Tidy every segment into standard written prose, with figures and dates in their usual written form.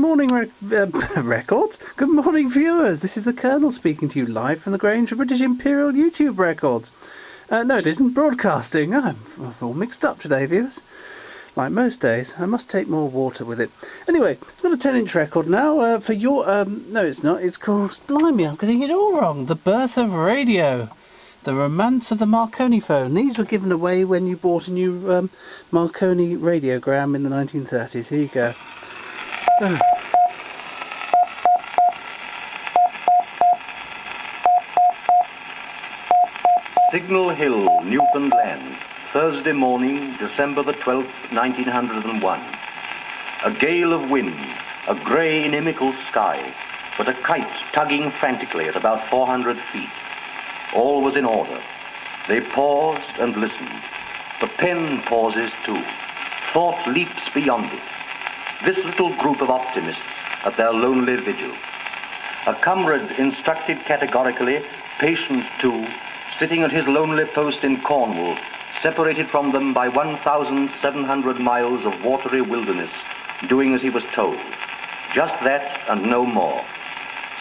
morning, records. Good morning, viewers. This is the Colonel speaking to you live from the Grange of British Imperial YouTube Records. No, it isn't broadcasting. I'm all mixed up today, viewers. Like most days, I must take more water with it. Anyway, I've got a 10-inch record now for your... no, it's not. It's called... Blimey, I'm getting it all wrong. The Birth of Radio. The Romance of the Marconiphone. These were given away when you bought a new Marconi radiogram in the 1930s. Here you go. Signal Hill, Newfoundland, Thursday morning, December the 12th, 1901. A gale of wind, a grey inimical sky, but a kite tugging frantically at about 400 feet. All was in order. They paused and listened. The pen pauses too. Thought leaps beyond it. This little group of optimists at their lonely vigil. A comrade instructed categorically, patient too, sitting at his lonely post in Cornwall, separated from them by 1,700 miles of watery wilderness, doing as he was told. Just that and no more.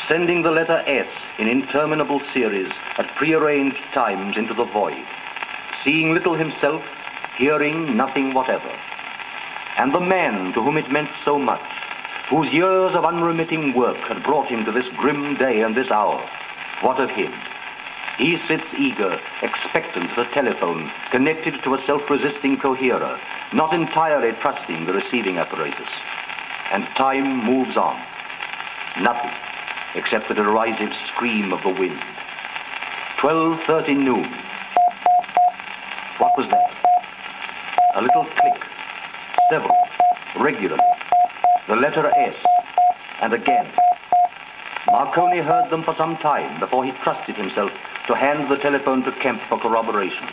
Sending the letter S in interminable series at prearranged times into the void. Seeing little himself, hearing nothing whatever. And the man to whom it meant so much, whose years of unremitting work had brought him to this grim day and this hour, what of him? He sits eager, expectant at a telephone, connected to a self-resisting coherer, not entirely trusting the receiving apparatus. And time moves on. Nothing, except the derisive scream of the wind. 12:30 noon. What was that? A little click. Several, regularly. The letter S, and again. Marconi heard them for some time before he trusted himself to hand the telephone to Kemp for corroboration.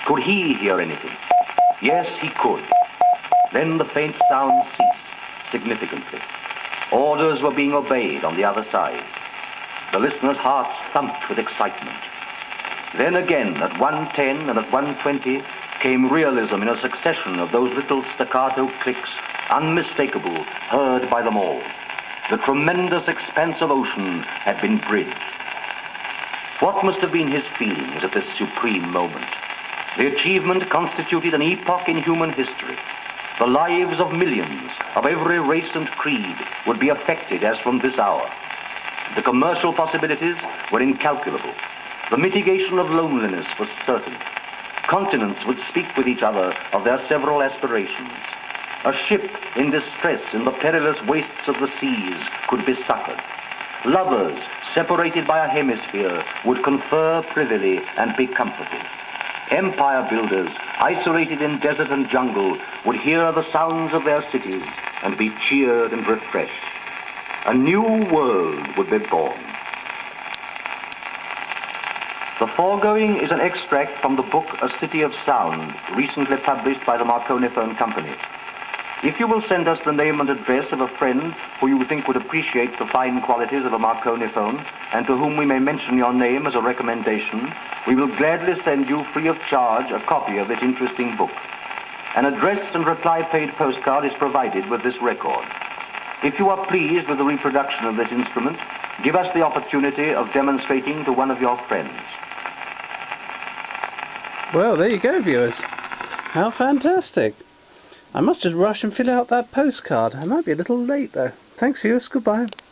Could he hear anything? Yes, he could. Then the faint sound ceased, significantly. Orders were being obeyed on the other side. The listeners' hearts thumped with excitement. Then again, at 1:10 and at 1:20, came realism in a succession of those little staccato clicks, unmistakable, heard by them all. The tremendous expanse of ocean had been bridged. What must have been his feelings at this supreme moment? The achievement constituted an epoch in human history. The lives of millions, of every race and creed, would be affected as from this hour. The commercial possibilities were incalculable. The mitigation of loneliness was certain. Continents would speak with each other of their several aspirations. A ship in distress in the perilous wastes of the seas could be succored. Lovers, separated by a hemisphere, would confer privily and be comforted. Empire builders, isolated in desert and jungle, would hear the sounds of their cities and be cheered and refreshed. A new world would be born. The foregoing is an extract from the book A City of Sound, recently published by the Marconiphone Company. If you will send us the name and address of a friend who you think would appreciate the fine qualities of a Marconiphone, and to whom we may mention your name as a recommendation, we will gladly send you free of charge a copy of this interesting book. An addressed and reply-paid postcard is provided with this record. If you are pleased with the reproduction of this instrument, give us the opportunity of demonstrating to one of your friends. Well, there you go, viewers. How fantastic. I must just rush and fill out that postcard. I might be a little late, though. Thanks, viewers. Goodbye.